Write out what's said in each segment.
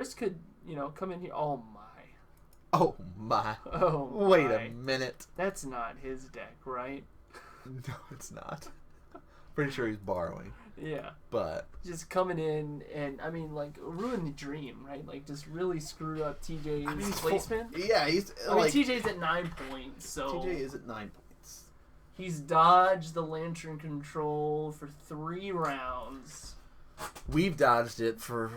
This could, come in here. Oh my. Oh my. Oh my. Wait a minute. That's not his deck, right? No, it's not. Pretty sure he's borrowing. Yeah. But just coming in and ruin the dream, right? Just really screw up TJ's placement. Yeah, he's TJ's at 9 points, so TJ is at 9 points. He's dodged the Lantern Control for 3 rounds. We've dodged it for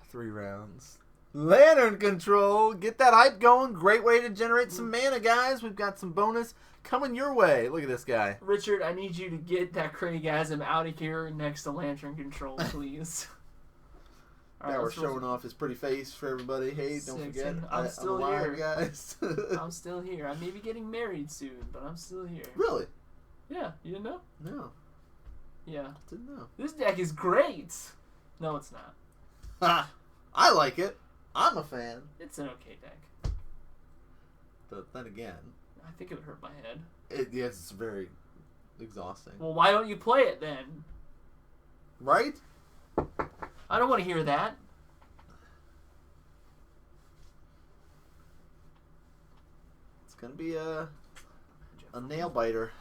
3 rounds. Lantern Control, get that hype going. Great way to generate some mana, guys. We've got some bonus coming your way. Look at this guy. Richard, I need you to get that Craigasm out of here next to Lantern Control, please. All right, we're showing off his pretty face for everybody. Hey, don't forget, I'm still here, guys. I'm still here. I may be getting married soon, but I'm still here. Really? Yeah, you didn't know? No. Yeah. Didn't know. This deck is great. No, it's not. I like it. I'm a fan. It's an okay deck. But then again, I think it would hurt my head. It's very exhausting. Well, why don't you play it then? Right? I don't want to hear that. It's gonna be a nail biter.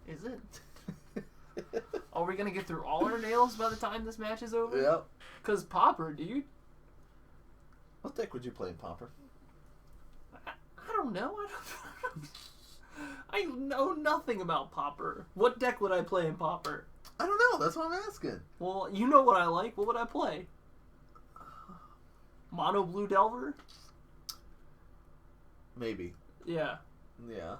Is it? Are we gonna get through all our nails by the time this match is over? Yep. Cause Popper, dude. What deck would you play in Popper? I don't know. I know nothing about Popper. What deck would I play in Popper? I don't know. That's what I'm asking. Well, you know what I like. What would I play? Mono Blue Delver? Maybe. Yeah. Yeah.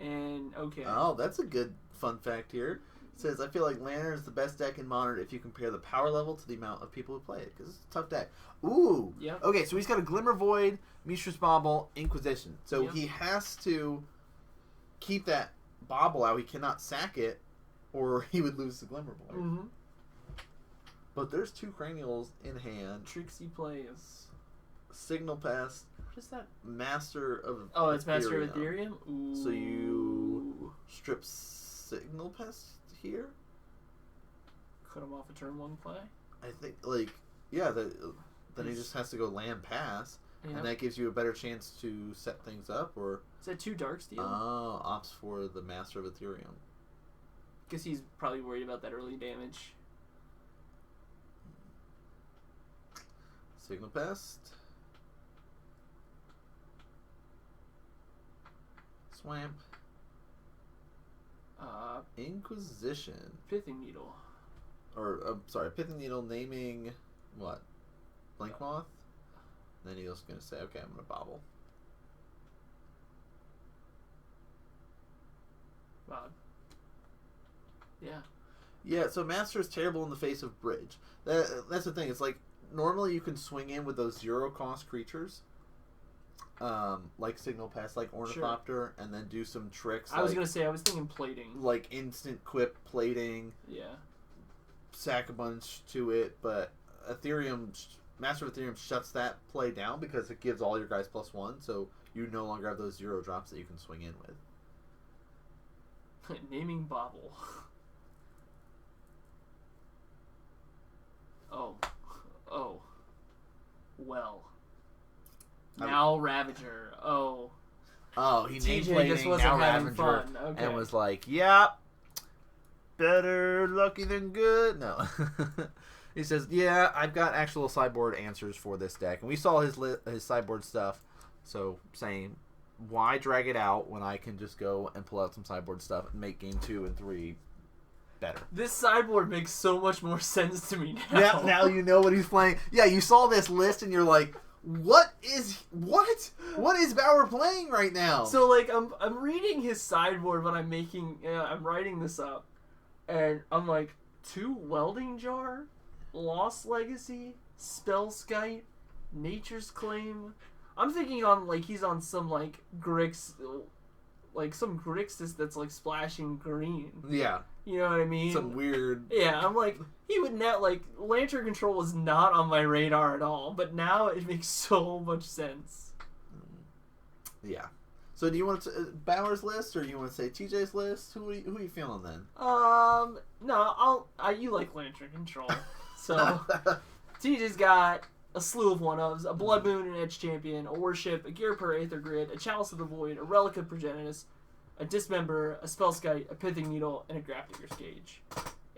And, okay. Oh, that's a good fun fact here. It says, I feel like Lantern is the best deck in Modern if you compare the power level to the amount of people who play it. Because it's a tough deck. Ooh. Yep. Okay, so he's got a Glimmer Void, Mishra's Bauble, Inquisition. So Yep. he has to keep that Bauble out. He cannot sack it, or he would lose the Glimmer Void. Mm-hmm. But there's 2 Cranials in hand. Trixie plays. Signal Pest. What is that? Master of Oh, it's Master of Ethereum? Ooh. So you strip Signal Pest here? Cut him off a turn 1 play? I think, then he just has to go land pass, Yep. and that gives you a better chance to set things up, or... Is that 2 Darksteel? opts for the Master of Ethereum. Guess he's probably worried about that early damage. Signal Pest. Swamp. Inquisition. Pithing Needle. Or, sorry, Pithing Needle naming... What? Blink Moth? And then he's going to say, okay, I'm going to Bobble. Wow. Yeah. Yeah, so Master is terrible in the face of Bridge. That's the thing. It's like, normally you can swing in with those 0-cost creatures. Like Signal Pest, like Ornithopter, and then do some tricks. I was going to say, I was thinking plating. Like instant quip plating. Yeah. Sack a bunch to it, but Master of Ethereum shuts that play down because it gives all your guys +1, so you no longer have those 0 drops that you can swing in with. Naming Bobble. Oh. Well. Now Ravager. Oh. Oh, he named TJ plating just wasn't now having Ravager fun. Okay. and was like, "Yeah, better lucky than good." No, he says, "Yeah, I've got actual sideboard answers for this deck," and we saw his sideboard stuff. So saying, why drag it out when I can just go and pull out some sideboard stuff and make game 2 and 3 better? This sideboard makes so much more sense to me now. Now you know what he's playing. Yeah, you saw this list and you're like, what is Bauer playing right now? So I'm reading his sideboard when I'm I'm writing this up, and I'm like, 2 Welding Jar, Lost Legacy, Spellskite, Nature's Claim. I'm thinking he's on some Grix, some Grixis that's splashing green. Yeah. You know what I mean? Some weird... Yeah, I'm he would not, Lantern Control was not on my radar at all, but now it makes so much sense. Yeah. So do you want to Bauer's list, or do you want to say TJ's list? Who are you feeling then? No, you like Lantern Control, so TJ's got a slew of one-ofs: a Blood Moon, an Edge Champion, a Worship, a Gear per Aether Grid, a Chalice of the Void, a Relic of Progenitus, a Dismember, a Spellskite, a Pithing Needle, and a Grafdigger's Cage.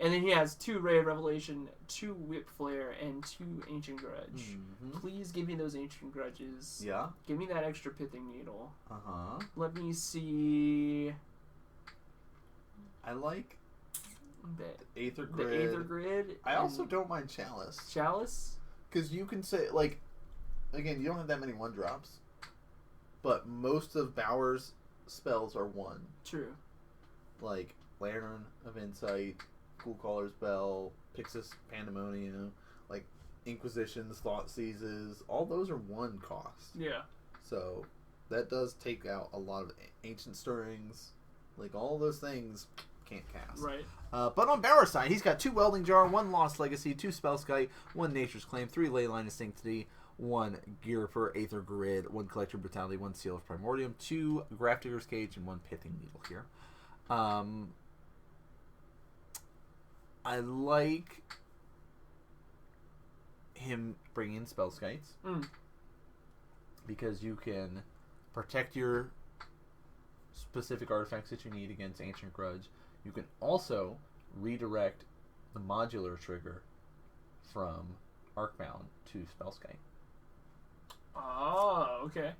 And then he has 2 Ray of Revelation, 2 Whip Flare, and 2 Ancient Grudge. Mm-hmm. Please give me those Ancient Grudges. Yeah. Give me that extra Pithing Needle. Uh-huh. Let me see. I like the Aether Grid. The Aether Grid. I also don't mind Chalice. Chalice? Because you can say, like, again, you don't have that many 1-drops. But most of Bauer's spells are 1. True. Like, Lantern of Insight, Cool Caller's Bell, Pixis Pandemonium, like Inquisition's Thought Seizes, all those are 1 cost. Yeah. So that does take out a lot of Ancient Stirrings. Like all those things can't cast. Right. But on Bauer's side, he's got 2 Welding Jar, 1 Lost Legacy, 2 Spellskite, 1 Nature's Claim, 3 Leyline of Sanctity, 1 Gear for Aether Grid, 1 Collector Brutality, 1 Seal of Primordium, 2 Grafdigger's Cage, and 1 Pithing Needle here. I like him bringing in Spellskites because you can protect your specific artifacts that you need against Ancient Grudge. You can also redirect the modular trigger from Arcbound to Spellskite. Oh, okay.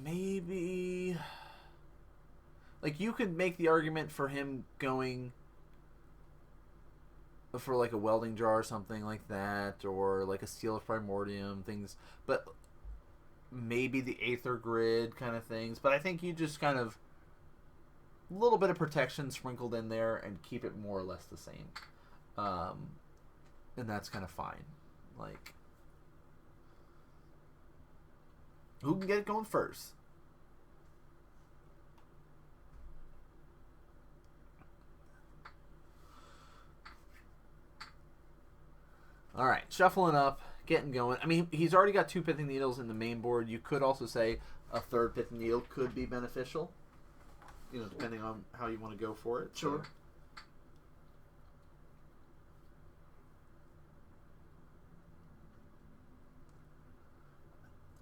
Maybe, like, you could make the argument for him going for like a Welding Jar or something like that, or like a Seal of Primordium, things, but maybe the Aether Grid kind of things. But I think you just kind of a little bit of protection sprinkled in there and keep it more or less the same, and that's kind of fine. Like, who can get it going first? All right, shuffling up, getting going. I mean, he's already got 2 Pithing Needles in the main board. You could also say a 3rd Pithing Needle could be beneficial, depending on how you want to go for it. Sure. So.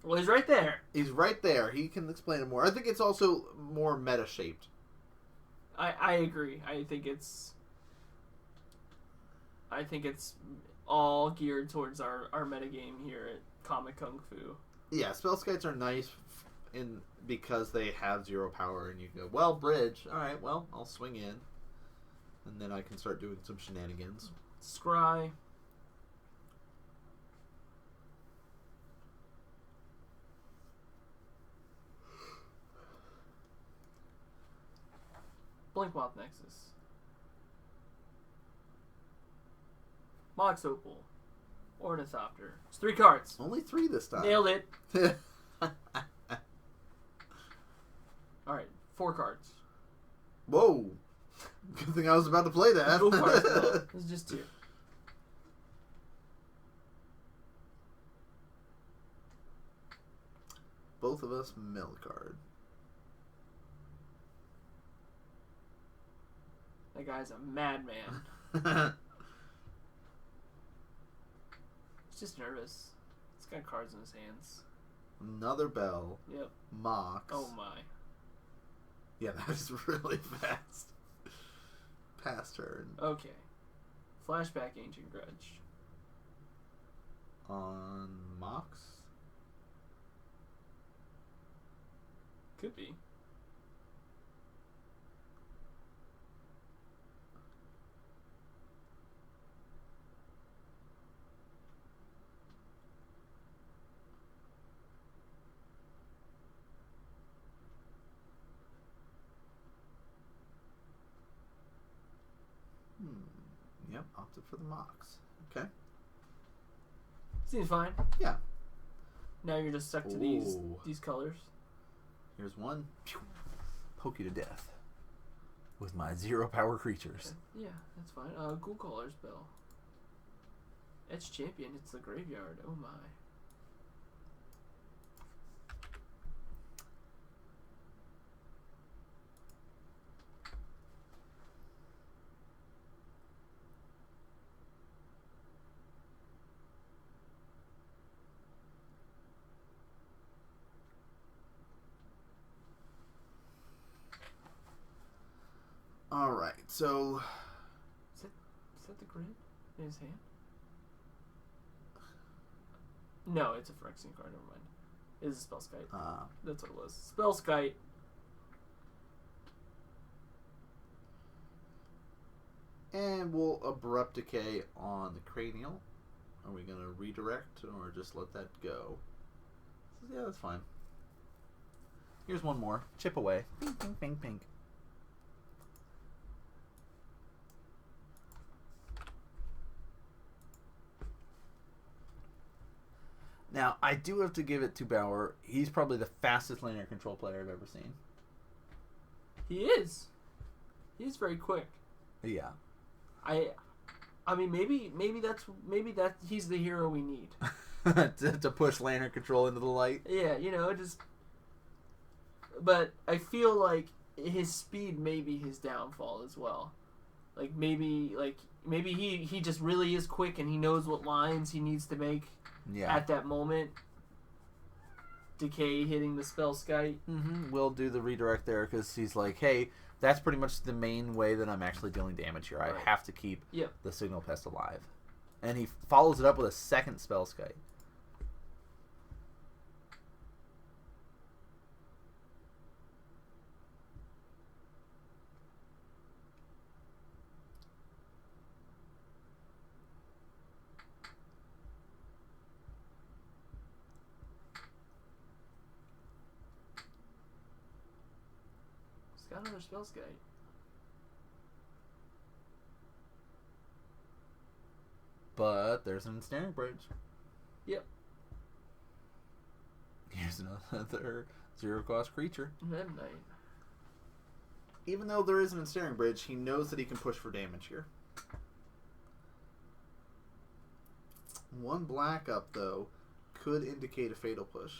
Well, he's right there. He's right there. He can explain it more. I think it's also more meta-shaped. I agree. I think it's all geared towards our metagame here at Comic Kung Fu. Yeah, Spellskites are nice because they have 0 power, and you go, well, bridge. All right, well, I'll swing in, and then I can start doing some shenanigans. Scry. Blinkmoth Nexus. Mox Opal. Ornithopter. It's 3 cards. Only 3 this time. Nailed it. Alright, 4 cards. Whoa. Good thing I was about to play that. Go for it. No, this is just 2. Both of us mill card. That guy's a madman. He's just nervous. He's got cards in his hands. Another bell. Yep. Mox. Oh my. Yeah, that is really fast. Pass turn. Okay. Flashback Ancient Grudge. On Mox? Could be. Yep, opted for the Mox. Okay. Seems fine. Yeah. Now you're just stuck to these colors. Here's one. Poke you to death with my 0 power creatures. Yeah, that's fine. Cool Caller's Bell. Edge champion. It's the graveyard. Oh my. All right, so Is that the grid in his hand? No, it's a Phyrexian card. Never mind. It's a Spellskite. That's what it was. Spellskite. and we'll Abrupt Decay on the Cranial. Are we gonna redirect or just let that go? Yeah, that's fine. Here's one more. Chip away. Pink, pink, pink, pink. Now, I do have to give it to Bauer. He's probably the fastest linear control player I've ever seen. He is. He's very quick. Yeah. I mean, maybe that he's the hero we need. to push linear control into the light. Yeah, just. But I feel like his speed may be his downfall as well. Maybe he just really is quick and he knows what lines he needs to make. Yeah. At that moment, Decay hitting the Spellskite. Mm-hmm. We'll do the redirect there because he's like, hey, that's pretty much the main way that I'm actually dealing damage here. I have to keep the Signal Pest alive. And he follows it up with a second Spellskite. Got another Spellskite. But there's an Ensnaring Bridge. Yep. Here's another 0-cost creature. Midnight. Even though there is an Ensnaring Bridge, he knows that he can push for damage here. One black up, though, could indicate a Fatal Push.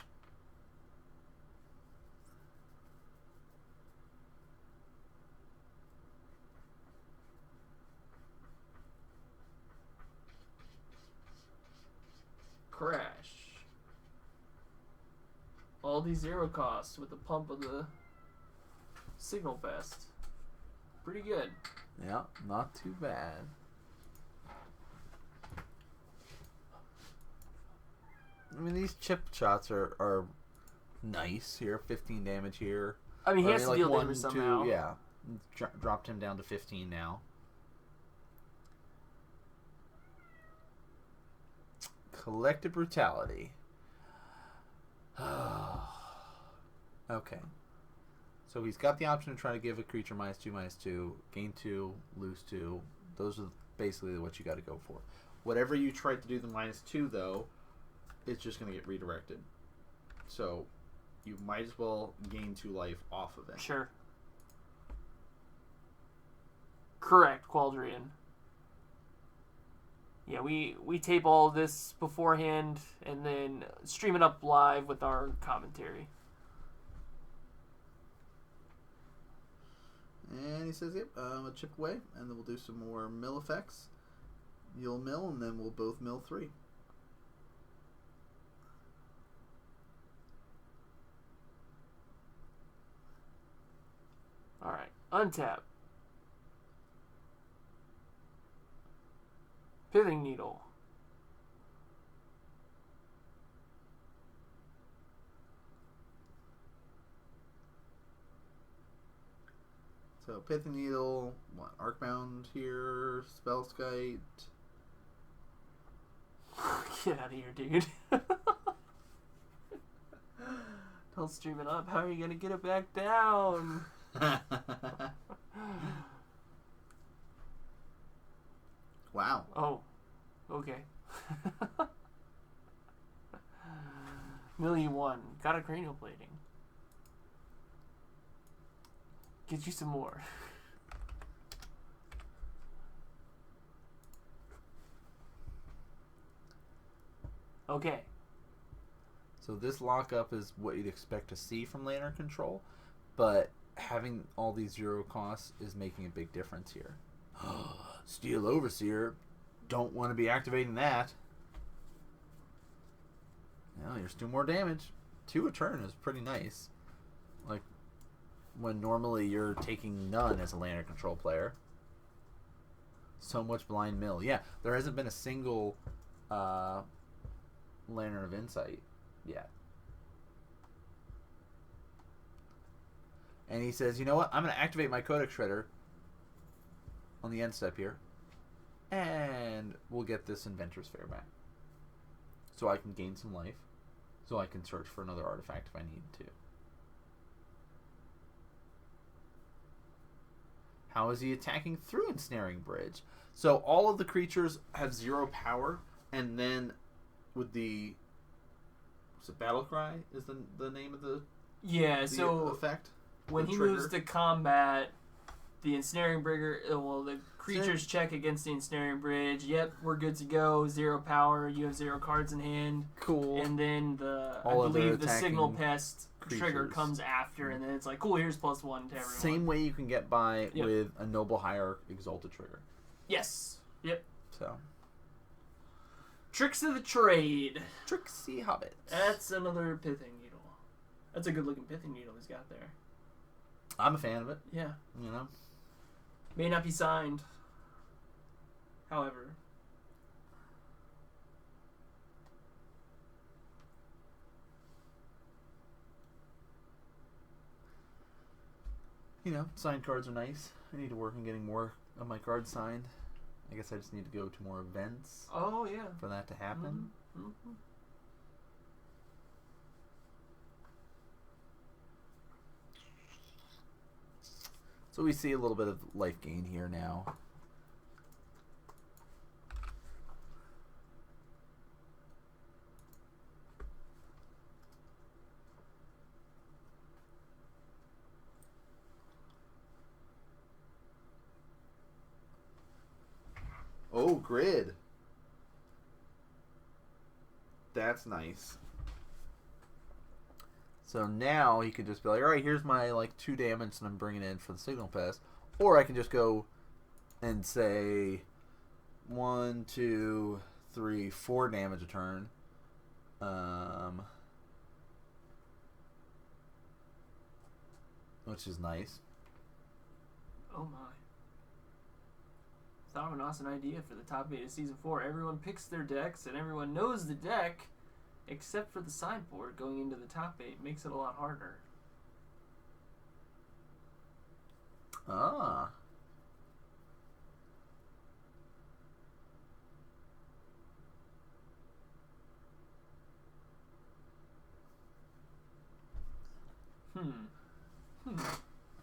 Crash. All these 0 costs with the pump of the Signal Pest. Pretty good. Yeah, not too bad. I mean, these chip shots are nice here. 15 damage here. I mean, he has to deal damage somehow. Yeah. Dropped him down to 15 now. Collective Brutality. Okay. So he's got the option to try to give a creature -2/-2, gain 2, lose 2. Those are basically what you got to go for. Whatever you tried to do the -2, though, it's just going to get redirected. So you might as well gain 2 life off of it. Sure. Correct, Qualdrian. Yeah, we tape all of this beforehand and then stream it up live with our commentary. And he says, yep, a chip away, and then we'll do some more mill effects. You'll mill, and then we'll both mill 3. Alright, untap. Pithing Needle. So Pithing Needle, what, Arcbound here, Spellskite. Get out of here, dude. Don't stream it up. How are you gonna get it back down? Wow. Oh, okay. $1,000,001. Got a cranial plating. Get you some more. Okay. So this lockup is what you'd expect to see from Lantern Control, but having all these 0 costs is making a big difference here. Steel Overseer, don't want to be activating that. Well, here's 2 more damage. 2 a turn is pretty nice. Like, when normally you're taking none as a Lantern Control player. So much Blind Mill. Yeah, there hasn't been a single Lantern of Insight yet. And he says, you know what? I'm going to activate my Codex Shredder on the end step here. And we'll get this Inventor's Fair back. So I can gain some life. So I can search for another artifact if I need to. How is he attacking through Ensnaring Bridge? So all of the creatures have 0 power, and then with the... What's it, Battle Cry is the name of the effect? When he moves to combat, the Ensnaring Bridge, the creatures check against the Ensnaring Bridge. Yep, we're good to go. 0 power. You have 0 cards in hand. Cool. And then I believe the Signal Pest trigger comes after, and then it's like, cool, here's +1 to everyone. Same way you can get by with a Noble Hierarch Exalted trigger. Yes. Yep. So. Tricks of the Trade. Tricksy Hobbit. That's another Pithing Needle. That's a good looking Pithing Needle he's got there. I'm a fan of it. Yeah. You know? May not be signed. However. You know, signed cards are nice. I need to work on getting more of my cards signed. I guess I just need to go to more events. Oh, yeah. For that to happen. Mm-hmm. Mm-hmm. So we see a little bit of life gain here now. Oh, grid. That's nice. So now he could just be like, all right, here's my 2 damage that I'm bringing in for the Signal Pest. Or I can just go and say 1, 2, 3, 4 damage a turn. Which is nice. Oh my. Thought of an awesome idea for the top 8 of Season 4. Everyone picks their decks, and everyone knows the deck, except for the sideboard going into the top 8. Makes it a lot harder. Ah.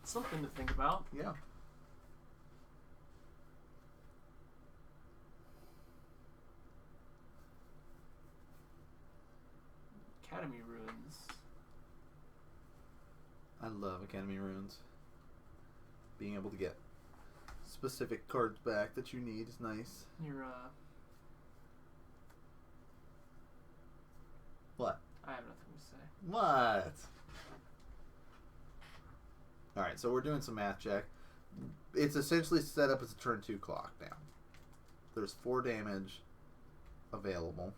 Something to think about. Yeah. Academy Ruins. I love Academy Ruins. Being able to get specific cards back that you need is nice. What? I have nothing to say. What? Alright, so we're doing some math check. It's essentially set up as a turn 2 clock now. There's 4 damage available.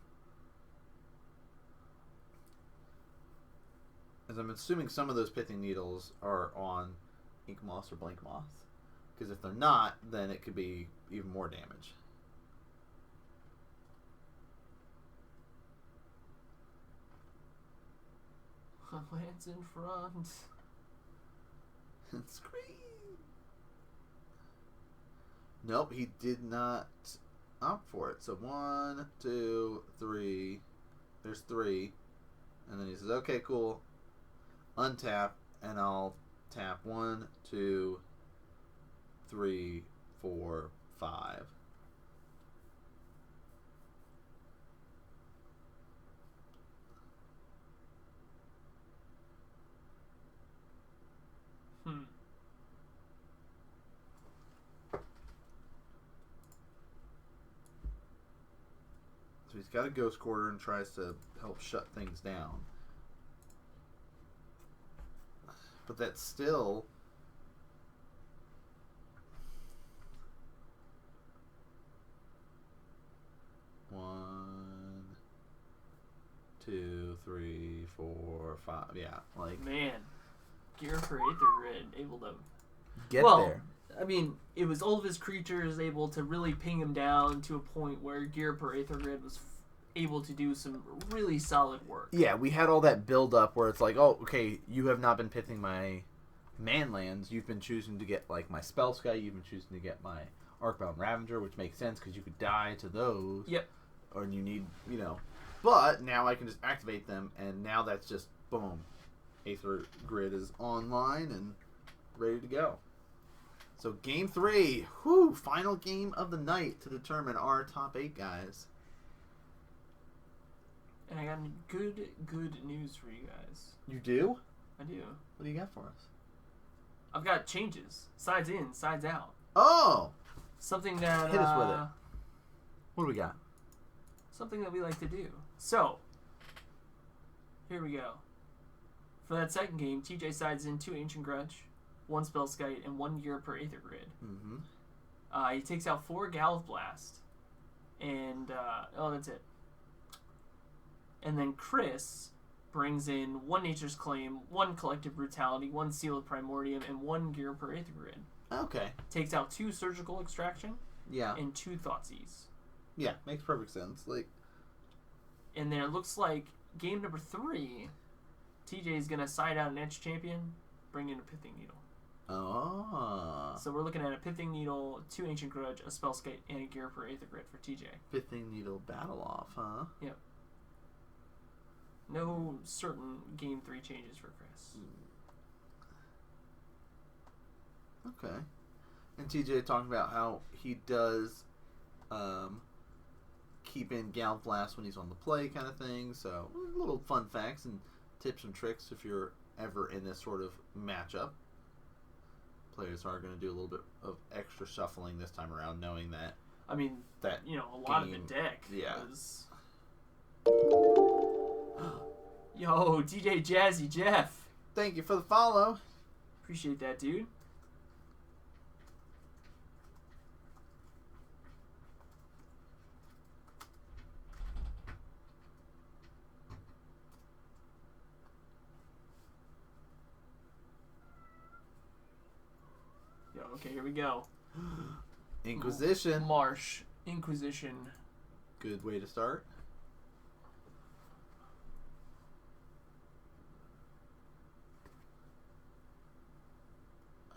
As I'm assuming some of those Pithing Needles are on Ink Moss or Blank Moss. Because if they're not, then it could be even more damage. Lands in front. Scream! Nope, he did not opt for it. So 1, 2, 3. There's 3. And then he says, okay, cool. Untap, and I'll tap 1, 2, 3, 4, 5. So he's got a Ghost Quarter and tries to help shut things down. But that's still... One, two, three, four, five. Yeah, like... Man. Gear for Aether Grid able to... Get there. I mean, it was all of his creatures able to really ping him down to a point where Gear per Aether Grid was able to do some really solid work. Yeah, we had all that build up where it's like, oh, okay, you have not been picking my man lands. You've been choosing to get like my Spell Sky. You've been choosing to get my Arcbound Ravager, which makes sense because you could die to those. Yep. Or you need, But now I can just activate them, and now that's just boom. Aether Grid is online and ready to go. So game 3, final game of the night to determine our top 8 guys. And I got good news for you guys. You do? I do. What do you got for us? I've got changes. Sides in, sides out. Oh! Something that... Hit us with it. What do we got? Something that we like to do. So, here we go. For that second game, TJ sides in 2 Ancient Grudge, 1 Spellskite, and 1 Gear per Aether Grid. Mm-hmm. He takes out 4 Galv Blast. And, that's it. And then Chris brings in 1 Nature's Claim, 1 Collective Brutality, 1 Seal of Primordium, and 1 Gear per Aether Grid. Okay. Takes out 2 Surgical Extraction. Yeah. And 2 Thoughtseize. Yeah, makes perfect sense. And then it looks like game number 3, TJ is going to side out an Edge Champion, bring in a Pithing Needle. Oh. So we're looking at a Pithing Needle, 2 Ancient Grudge, a Spellskite, and a Gear per Aether Grid for TJ. Pithing Needle Battle Off, huh? Yep. No certain game 3 changes for Chris. Okay. And TJ talking about how he does keep in Galv Blast when he's on the play kind of thing. So, little fun facts and tips and tricks if you're ever in this sort of matchup. Players are going to do a little bit of extra shuffling this time around, knowing that... I mean, that a lot of the deck was... Yo, DJ Jazzy Jeff. Thank you for the follow. Appreciate that, dude. Okay, here we go. Inquisition. Marsh. Inquisition. Good way to start.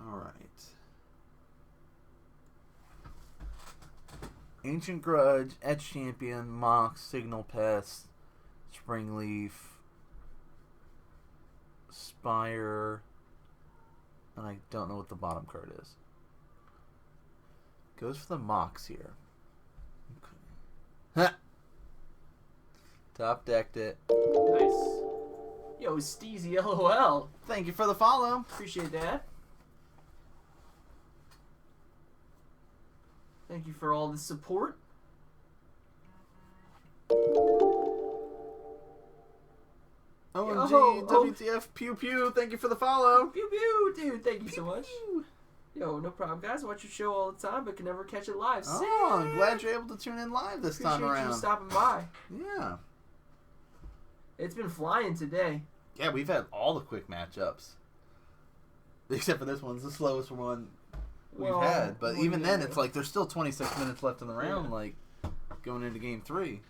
Alright. Ancient Grudge, Etch Champion, Mox, Signal Pest, Springleaf, Spire, and I don't know what the bottom card is. Goes for the Mox here. Okay. Top decked it. Nice. Yo, Steezy LOL. Thank you for the follow. Appreciate that. Thank you for all the support. OMG, WTF, pew pew, thank you for the follow. Pew pew, dude, thank you Pew, so much. pew. Yo, no problem, guys. I watch your show all the time, but can never catch it live. Oh, I'm glad you're able to tune in live this time around. Appreciate you stopping by. Yeah. It's been flying today. Yeah, we've had all the quick matchups. Except for this one's the slowest one we've had. But even then, it's like there's still 26 minutes left in the round, like going into game 3.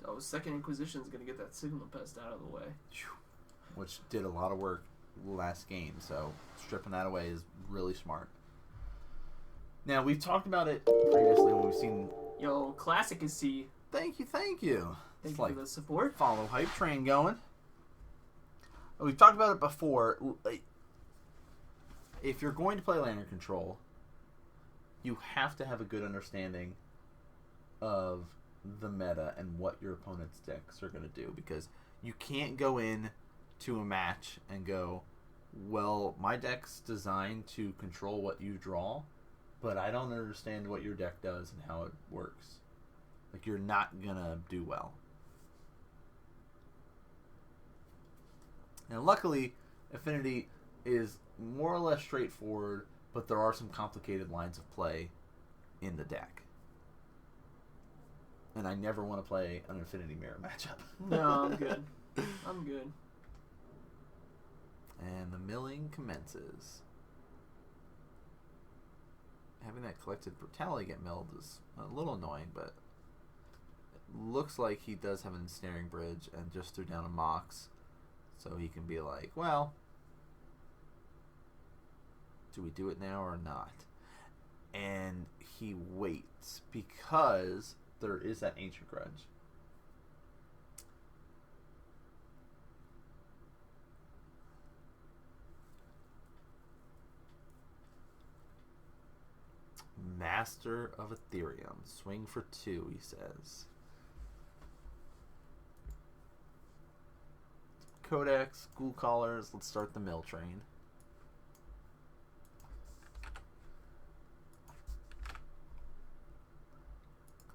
Oh, Second Inquisition's gonna get that Signal Pest out of the way. Which did a lot of work last game, so stripping that away is really smart. Now, we've talked about it previously when we've seen... Yo, Classic is C. Thank you, thank you. Thank you for the support. Follow hype train going. We've talked about it before. If you're going to play Lantern Control, you have to have a good understanding of the meta and what your opponent's decks are going to do, because you can't go in to a match and go, well, my deck's designed to control what you draw, but I don't understand what your deck does and how it works. Like, you're not gonna do well. And luckily, Affinity is more or less straightforward, but there are some complicated lines of play in the deck. And I never want to play an Affinity Mirror matchup. No, I'm good. I'm good. And the milling commences. Having that collected brutality get milled is a little annoying, but it looks like he does have an ensnaring bridge and just threw down a Mox. So he can be like, well, do we do it now or not? And he waits because there is that Ancient Grudge. Master of Ethereum. Swing for 2, he says. Codex, School Callers. Let's start the mill train.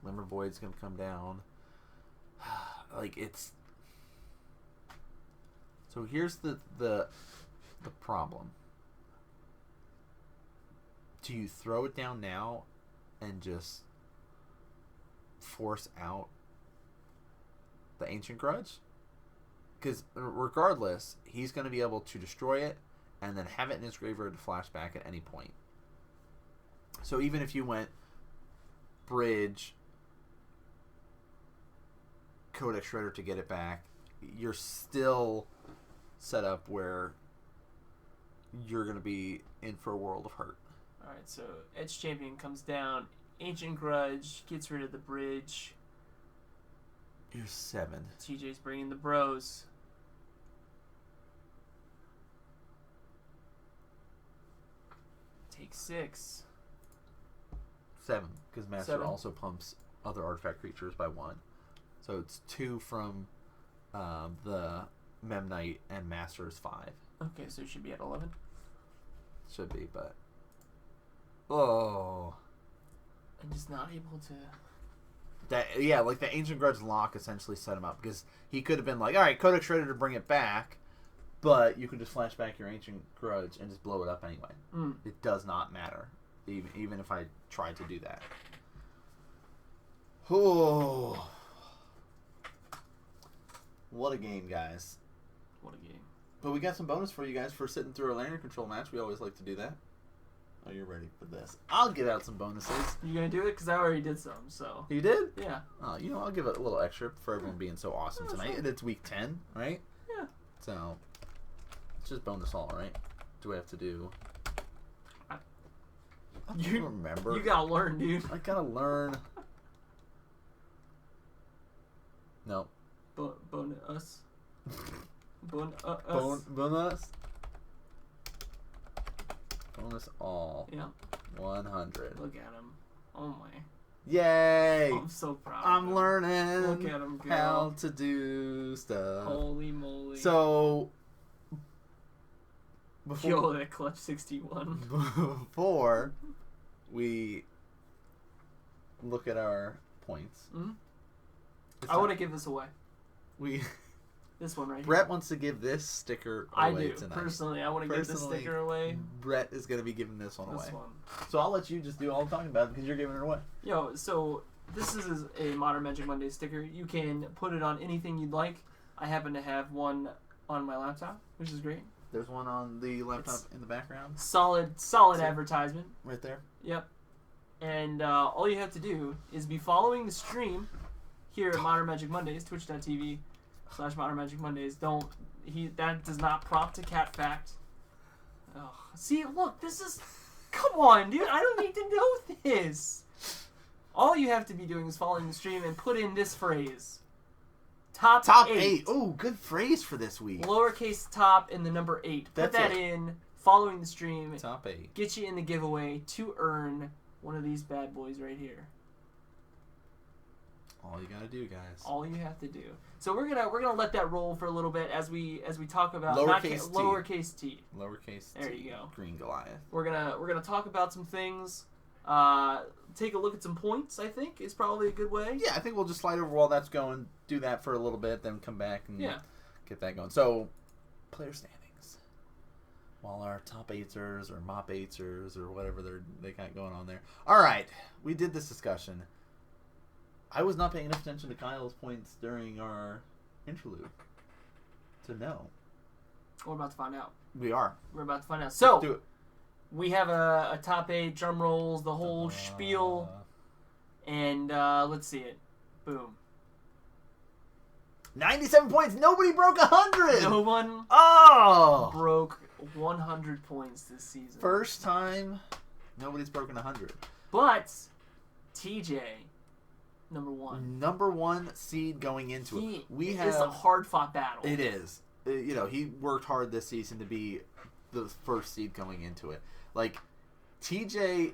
Glimmer Void's gonna come down. Like, it's... So here's the problem. Do you throw it down now and just force out the Ancient Grudge? Because regardless, he's going to be able to destroy it and then have it in his graveyard to flash back at any point. So even if you went Bridge, Codex Shredder to get it back, you're still set up where you're going to be in for a world of hurt. Alright, so Edge Champion comes down. Ancient Grudge gets rid of the bridge. You're 7. TJ's bringing the bros. Take 6. 7, because Master 7. also pumps other artifact creatures by 1. So it's 2 from the Memnite, and Master is 5. Okay, so it should be at 11. Should be, but... Oh. I'm just not able to... That, yeah, like the Ancient Grudge lock essentially set him up, because he could have been like, alright, Codex Shredder to bring it back, but you could just flash back your Ancient Grudge and just blow it up anyway. It does not matter, even if I tried to do that. Oh. What a game, guys. What a game. But we got some bonus for you guys for sitting through a Lantern Control match. We always like to do that. Oh, you're ready for this. I'll give out some bonuses. You gonna do it? Because I already did some, so... You did? Yeah. Oh, you know, I'll give it a little extra for everyone being so awesome tonight. And it's week 10, right? Yeah. So, it's just bonus all, right? Do we have to do... I don't remember. You gotta learn, dude. I gotta learn. No. Bonus. Bonus? Bonus all. Yeah. 100. Look at him. Oh my. Yay! I'm so proud. I'm learning Look at him go. how to do stuff. Holy moly. So, Yo, that clutch 61. before we look at our points, I want to give this away. We This one right Brett here. wants to give this sticker I away do. tonight. Personally, I want to give this sticker away. Brett is going to be giving this one away. This one. So I'll let you just do all the talking about it because you're giving it away. Yo, so this is a Modern Magic Monday sticker. You can put it on anything you'd like. I happen to have one on my laptop, which is great. There's one on the laptop in the background. Solid advertisement. Right there. Yep. And all you have to do is be following the stream here at Modern Magic Mondays, twitch.tv/Modern Magic Mondays. That does not prompt to cat fact. Oh, see, look, this is, come on, dude, I don't need to know this. All you have to be doing is following the stream and put in this phrase. Top 8. Oh, good phrase for this week. Lowercase top and the number 8. Put That's that it. in, following the stream. Top 8. Get you in the giveaway to earn one of these bad boys right here. All you gotta do, guys. All you have to do. So we're gonna let that roll for a little bit as we talk about lowercase t. Lowercase There t. you go. Green Goliath. We're gonna talk about some things. Take a look at some points. I think is probably a good way. Yeah, I think we'll just slide over while that's going. Do that for a little bit, then come back and get that going. So, player standings. While our top eighters or mop eighters or whatever they got going on there. All right, we did this discussion. I was not paying enough attention to Kyle's points during our interlude to know. We're about to find out. We are. We're about to find out. Let's So, do it. we have a top 8, drum rolls, the whole spiel, and let's see it. Boom. 97 points. Nobody broke 100. No one broke 100 points this season. First time nobody's broken 100. But TJ, number 1. Number 1 seed going into it. It's a hard-fought battle. It is. He worked hard this season to be the first seed going into it. Like, TJ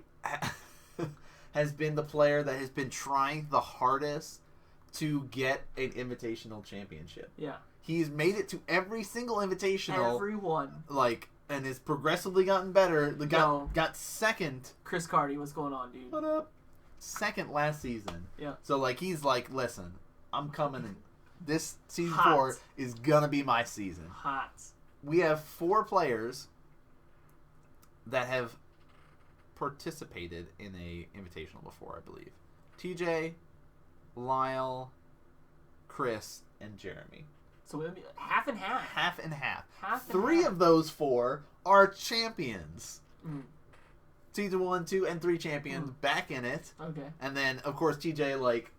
has been the player that has been trying the hardest to get an invitational championship. Yeah. He's made it to every single invitational. Everyone. Like, and has progressively gotten better. Got second. Chris Carty, what's going on, dude? What up? Second last season. Yeah. So, like, he's like, listen, I'm coming in. This season Hot. 4 is gonna be my season. Hot. We have 4 players that have participated in a invitational before, I believe. TJ, Lyle, Chris, and Jeremy. So it would be half and half. Half and half. Half and 3 half. of those 4 are champions. Mm. Season 1, 2, and 3 champions back in it. Okay. And then, of course, TJ, like,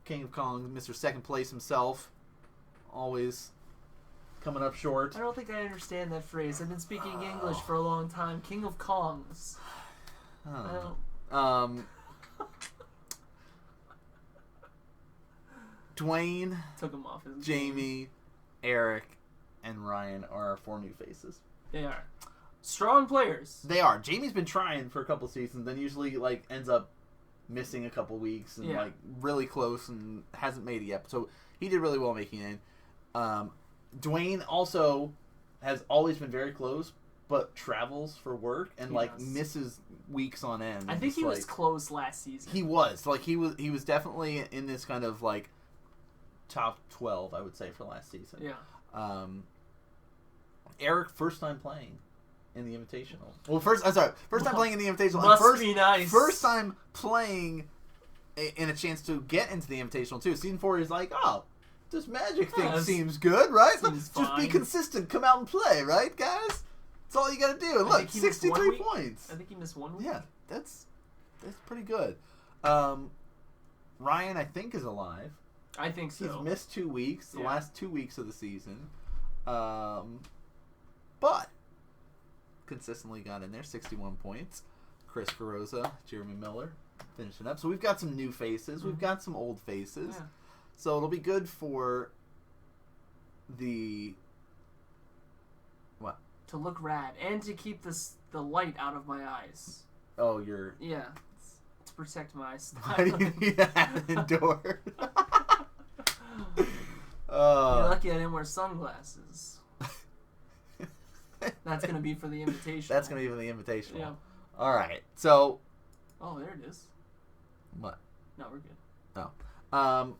King of Kong, Mr. Second Place himself, always coming up short. I don't think I understand that phrase. I've been speaking English for a long time. King of Kongs. Dwayne, Took him off his Jamie, Eric, and Ryan are our 4 new faces. They are. Strong players. They are. Jamie's been trying for a couple seasons, then usually like ends up missing a couple weeks and like really close and hasn't made it yet. So he did really well making it in. Dwayne also has always been very close, but travels for work and misses weeks on end. I think he was close last season. He was he was definitely in this kind of like top 12, I would say, for last season. Yeah. Eric, first time playing in the Invitational. Well, first time playing in the Invitational. Must be nice. First time playing in a chance to get into the Invitational too. Season 4 is like, oh, this magic thing seems good, right? Seems Just be fine. consistent. Come out and play, right, guys? That's all you got to do. And look, 63 points. I think he missed 1 week. Yeah, that's pretty good. Ryan, I think, is alive. I think so. He's missed 2 weeks, the last 2 weeks of the season. But consistently got in there, 61 points. Chris Carrozza, Jeremy Miller finishing up. So we've got some new faces. We've got some old faces. Yeah. So it'll be good for the... What? To look rad and to keep the light out of my eyes. Oh, you're... Yeah. To protect my eyes. Why do you need that indoor? You're lucky I didn't wear sunglasses. That's going to be for the Invitational. That's going to be for the Invitational. Yeah. All right. So... Oh, there it is. What? No, we're good. Oh.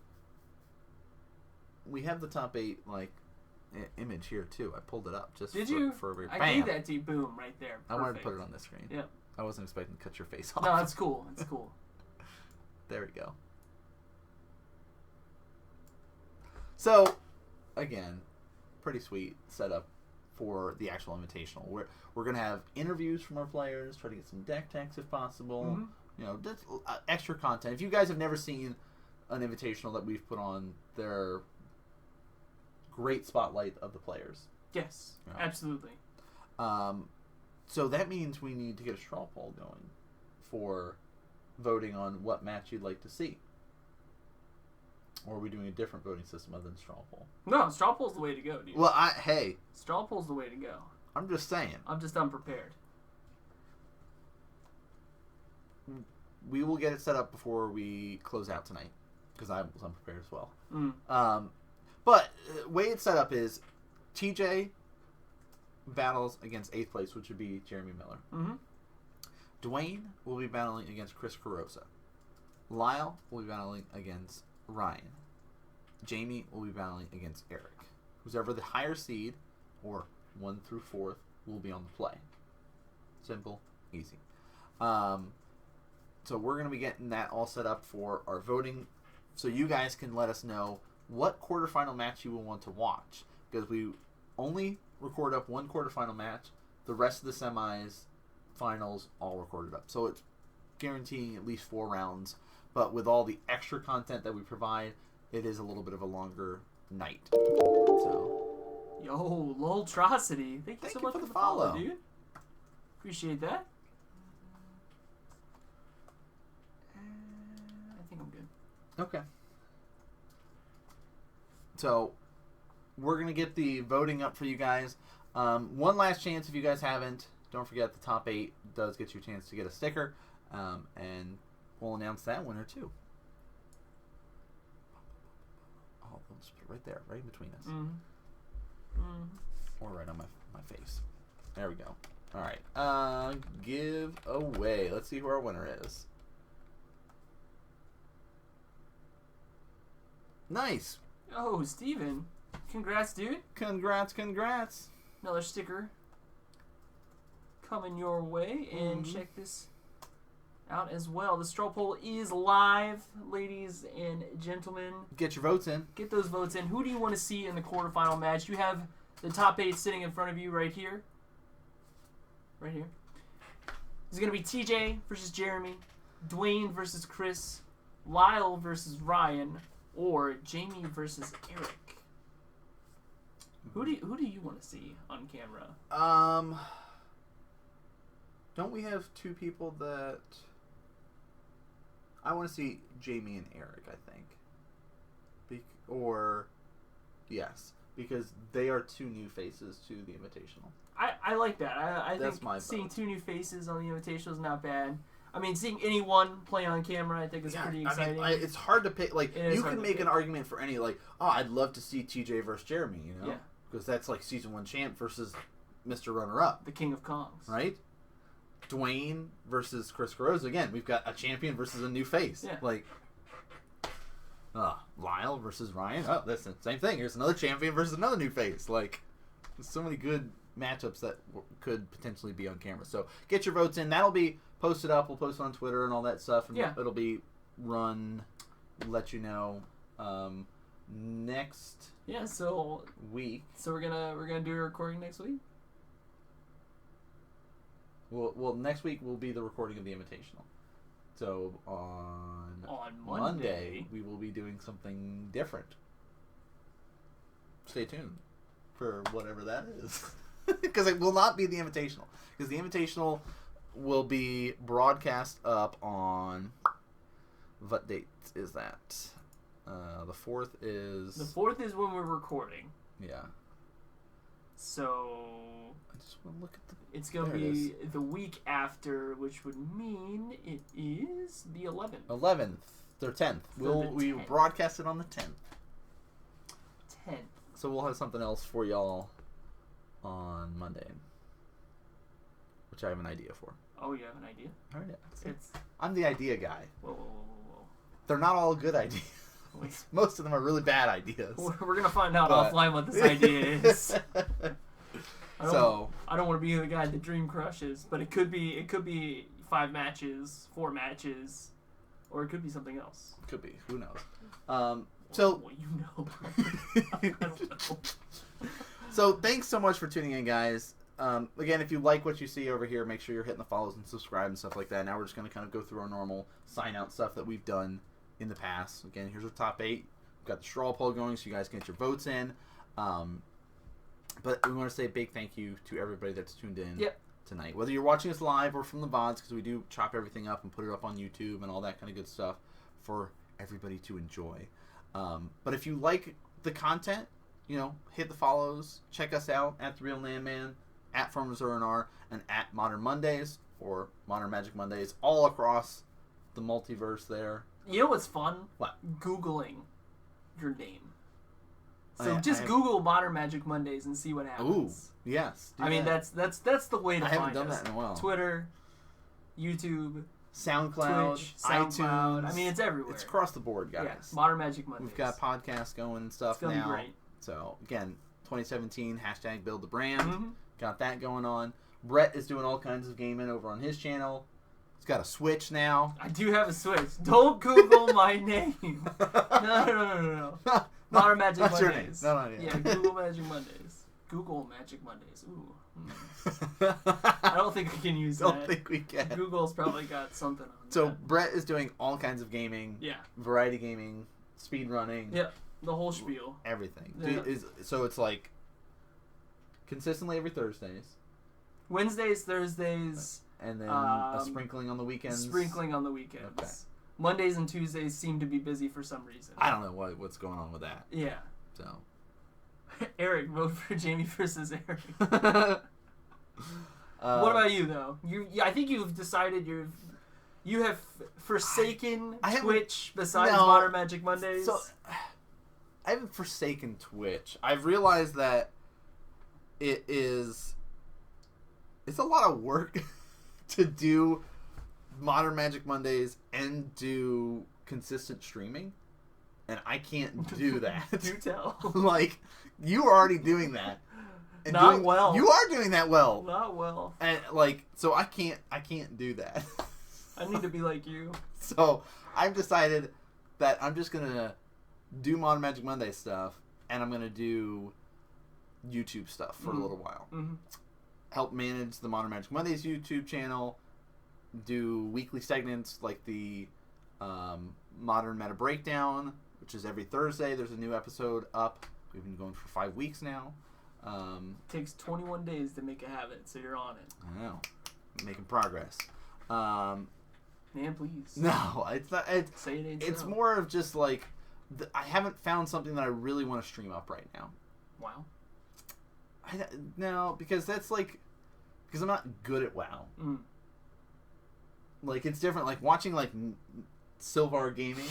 We have the top 8, like, image here, too. I pulled it up just Did for, you? for a I gave that to you. Boom, right there. Perfect. I wanted to put it on the screen. Yeah. I wasn't expecting to cut your face off. No, that's cool. It's cool. There we go. So, again, pretty sweet setup for the actual Invitational. We're going to have interviews from our players, try to get some deck techs if possible. Mm-hmm. You know, just extra content. If you guys have never seen an Invitational that we've put on, they're great spotlight of the players. Yes, Yeah. absolutely. So that means we need to get a straw poll going for voting on what match you'd like to see. Or are we doing a different voting system other than straw poll? No, straw poll's the way to go, dude. Well, hey, Straw poll's the way to go. I'm just saying. I'm just unprepared. We will get it set up before we close out tonight. because I was unprepared as well. Mm. But way it's set up is TJ battles against 8th place, which would be Jeremy Miller. Mm-hmm. Dwayne will be battling against Chris Carosa. Lyle will be battling against Ryan. Jamie will be battling against Eric. Who's ever the higher seed, or 1 through 4th, will be on the play. Simple, easy. So we're going to be getting that all set up for our voting, so you guys can let us know what quarterfinal match you will want to watch, because we only record up one quarterfinal match. The rest of the semis, finals, all recorded up. So it's guaranteeing at least 4 rounds. But with all the extra content that we provide, it is a little bit of a longer night. So, yo, Loltrosity. Thank you so much for the follow, dude. Appreciate that. I think I'm good. Okay. So, we're going to get the voting up for you guys. One last chance, if you guys haven't, don't forget the top 8 does get you a chance to get a sticker. And we'll announce that winner too. Oh, we'll just put it right there, right in between us. Mm-hmm. Mm-hmm. Or right on my face. There we go. All right. Give away. Let's see who our winner is. Nice. Oh, Steven. Congrats, dude. Congrats. Another sticker coming your way. And check this out as well. The straw poll is live, ladies and gentlemen. Get your votes in. Get those votes in. Who do you want to see in the quarterfinal match? You have the top 8 sitting in front of you right here. Right here. It's going to be TJ versus Jeremy, Dwayne versus Chris, Lyle versus Ryan, or Jamie versus Eric. Who do you want to see on camera? Don't we have 2 people that I want to see? Jamie and Eric, I think. Yes, because they are 2 new faces to the Invitational. I like that. I think seeing 2 new faces on the Invitational is not bad. I mean, seeing anyone play on camera, I think is pretty exciting. I mean, it's hard to pick. Like, you can make an argument for any. Like, I'd love to see TJ versus Jeremy. You know, yeah, because that's like season 1 champ versus Mr. Runner Up, the King of Kongs, right? Dwayne versus Chris Carosa. Again, we've got a champion versus a new face. Yeah. Like, Lyle versus Ryan. Oh, that's the same thing. Here's another champion versus another new face. Like, there's so many good matchups that could potentially be on camera. So get your votes in. That'll be posted up. We'll post it on Twitter and all that stuff. And it'll be run. Let you know next. Yeah. So week. So we're gonna do a recording next week. Well, next week will be the recording of the Invitational. So on Monday, we will be doing something different. Stay tuned for whatever that is. Because it will not be the Invitational. Because the Invitational will be broadcast up on... What date is that? The 4th is... The 4th is when we're recording. Yeah. So... I just want to look at the... It's going to be the week after, which would mean it is the 11th. 11th. Or 10th. We broadcast it on the 10th. 10th. So we'll have something else for y'all on Monday, which I have an idea for. Oh, you have an idea? All right. I'm the idea guy. Whoa. They're not all good ideas. Most of them are really bad ideas. We're going to find out offline what this idea is. I don't want to be the guy that dream crushes, but it could be 5 matches, 4 matches, or it could be something else. Could be. Who knows? Well, you know. I don't know. So thanks so much for tuning in, guys. Again, if you like what you see over here, make sure you're hitting the follows and subscribe and stuff like that. Now we're just going to kind of go through our normal sign-out stuff that we've done in the past. Again, here's our top 8. We've got the straw poll going so you guys can get your votes in. But we want to say a big thank you to everybody that's tuned in tonight. Whether you're watching us live or from the VODs, because we do chop everything up and put it up on YouTube and all that kind of good stuff for everybody to enjoy. But if you like the content, hit the follows. Check us out at The Real Landman, at Farmers R&R, and at Modern Mondays or Modern Magic Mondays, all across the multiverse there. You know what's fun? What? Googling your name. So just Google Modern Magic Mondays and see what happens. Ooh, yes. I mean, that's the way to find us. I haven't done that in a while. Twitter, YouTube, SoundCloud, Twitch, SoundCloud. iTunes. I mean, it's everywhere. It's across the board, guys. Yeah, Modern Magic Mondays. We've got podcasts going and stuff it's gonna now. Be great. So, again, 2017, hashtag build the brand. Mm-hmm. Got that going on. Brett is doing all kinds of gaming over on his channel. He's got a Switch now. I do have a Switch. Don't Google my name. No. Modern Magic That's Mondays. Your name. No, yeah, Google Magic Mondays. Google Magic Mondays. Ooh. I don't think we can use that. Don't think we can. Google's probably got something on So that. Brett is doing all kinds of gaming. Yeah. Variety gaming, speed running. Yeah. The whole spiel. Everything. Yeah. So it's like consistently every Thursdays. Wednesdays, Thursdays. And then a sprinkling on the weekends. Sprinkling on the weekends. Okay. Mondays and Tuesdays seem to be busy for some reason. I don't know what's going on with that. Yeah. So. Eric, vote for Jamie versus Eric. What about you though? I think you've decided you have forsaken Twitch besides Modern Magic Mondays. So I haven't forsaken Twitch. I've realized that it's a lot of work to do Modern Magic Mondays and do consistent streaming, and I can't do that. Do tell. Like, you are already doing that. And Not well. You are doing that well. Not well. And like, so I can't do that. I need to be like you. So I've decided that I'm just gonna do Modern Magic Monday stuff, and I'm gonna do YouTube stuff for a little while. Mm-hmm. Help manage the Modern Magic Mondays YouTube channel. Do weekly segments like the Modern Meta Breakdown, which is every Thursday. There's a new episode up. We've been going for 5 weeks now. Takes 21 days to make a habit, so you're on it. I know. Making progress. Man, please. No, it's not. Say it ain't it's so. more of just like I haven't found something that I really want to stream up right now. WoW. No, because that's like because I'm not good at WoW. Mm. Like it's different. Like watching like Silvar Gaming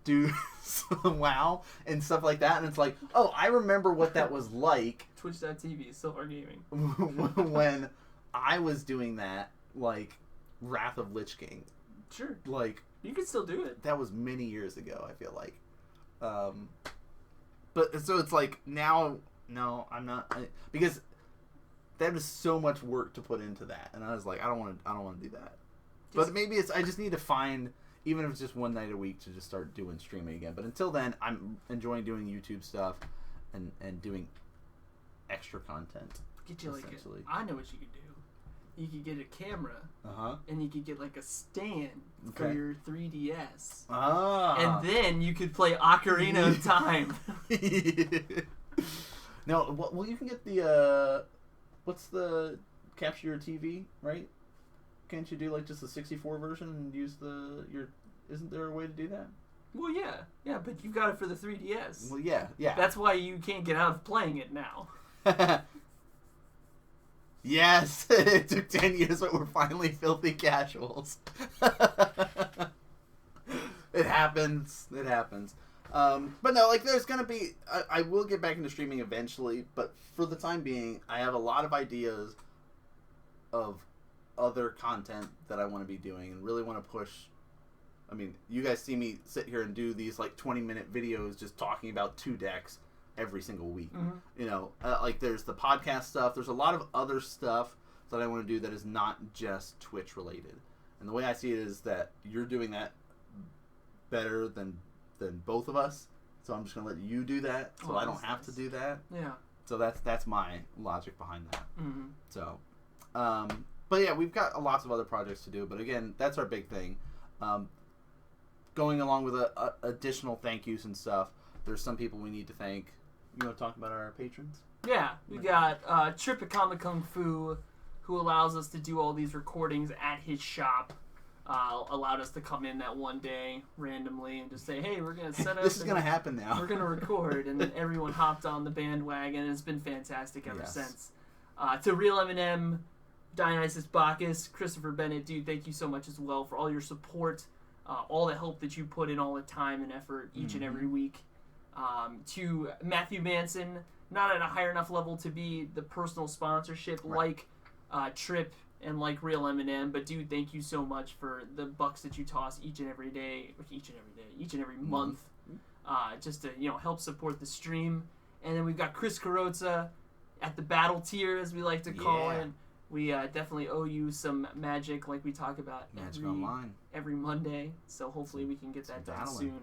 do some WoW and stuff like that, and it's like, oh, I remember what that was like. Twitch.tv, Silver Gaming. When I was doing that, like Wrath of Lich King. Sure. Like you can still do it. That was many years ago, I feel like. But so it's like now, no, I'm not because that is so much work to put into that, and I was like, I don't want to do that. But maybe I just need to find, even if it's just one night a week, to just start doing streaming again. But until then, I'm enjoying doing YouTube stuff and doing extra content. Get you I know what you could do. You could get a camera, and you could get like a stand for your 3DS. And then you could play Ocarina of Time. No, well, you can get the what's the capture your TV, right? Can't you do like just the 64 version and use isn't there a way to do that? Well, yeah, but you got it for the 3DS. Well, yeah. That's why you can't get out of playing it now. Yes, it took 10 years, but we're finally filthy casuals. It happens. But no, like there's gonna be. I will get back into streaming eventually, but for the time being, I have a lot of ideas of other content that I want to be doing and really want to push. I mean, you guys see me sit here and do these like 20-minute videos just talking about 2 decks every single week. Mm-hmm. You know, like there's the podcast stuff. There's a lot of other stuff that I want to do that is not just Twitch related. And the way I see it is that you're doing that better than both of us. So I'm just gonna let you do that, so I don't have to do that. Yeah. So that's my logic behind that. Mm-hmm. So, but yeah, we've got lots of other projects to do. But again, that's our big thing. Going along with additional thank yous and stuff. There's some people we need to thank. You want to talk about our patrons? Yeah, we got Trip at Comic Kung Fu, who allows us to do all these recordings at his shop. Allowed us to come in that one day randomly and just say, hey, we're going to set up. This is going to happen now. We're going to record. And then everyone hopped on the bandwagon, and it's been fantastic ever since. To Real M&M, Dionysus Bacchus, Christopher Bennett, dude, thank you so much as well for all your support. all the help that you put in, all the time and effort each and every week. To Matthew Manson, not at a high enough level to be the personal sponsorship like Trip and like Real M&M, but dude, thank you so much for the bucks that you toss each and every month, just to help support the stream. And then we've got Chris Carrozza at the battle tier, as we like to call it. We definitely owe you some magic, like we talk about every Monday. So hopefully we can get that done soon.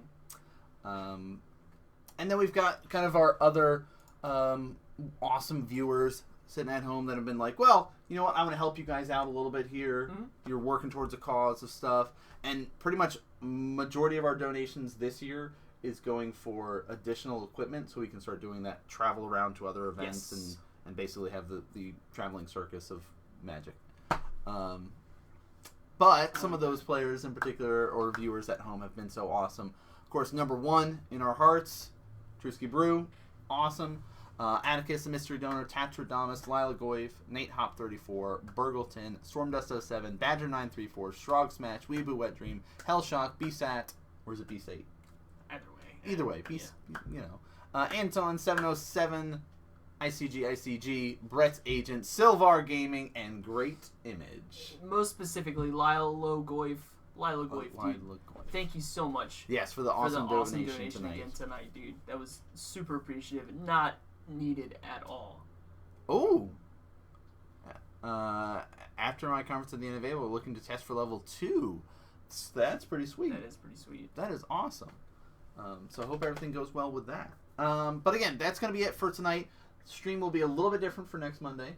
And then we've got kind of our other awesome viewers sitting at home that have been like, well, you know what, I want to help you guys out a little bit here. You're working towards a cause of stuff. And pretty much majority of our donations this year is going for additional equipment so we can start doing that travel around to other events and basically have the traveling circus of Magic. But some of those players in particular or viewers at home have been so awesome. Of course, number one in our hearts, Drewski Brew, awesome. Atticus, the mystery donor, Tatradamus, Lila Goyf, Nate Hop 34, Burgleton, Stormdust 07, Badger 934, Strog Smash, Weeaboo Wet Dream, Hellshock, BSAT, or is it B-Sate? Either way, Anton 707, ICG, Brett's Agent, Silvar Gaming, and Great Image. Most specifically, Lila Goyf. Thank you so much. Yes, for the awesome donation tonight, dude. That was super appreciative. Not needed at all. Oh. After my conference at the NFA, we're looking to test for level 2. That's pretty sweet. That is pretty sweet. That is awesome. So I hope everything goes well with that. But again, that's going to be it for tonight. Stream will be a little bit different for next Monday.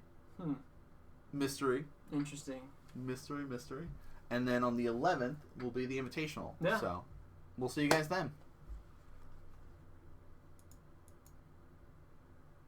Mystery. Interesting. Mystery. And then on the 11th will be the Invitational. Yeah. So we'll see you guys then.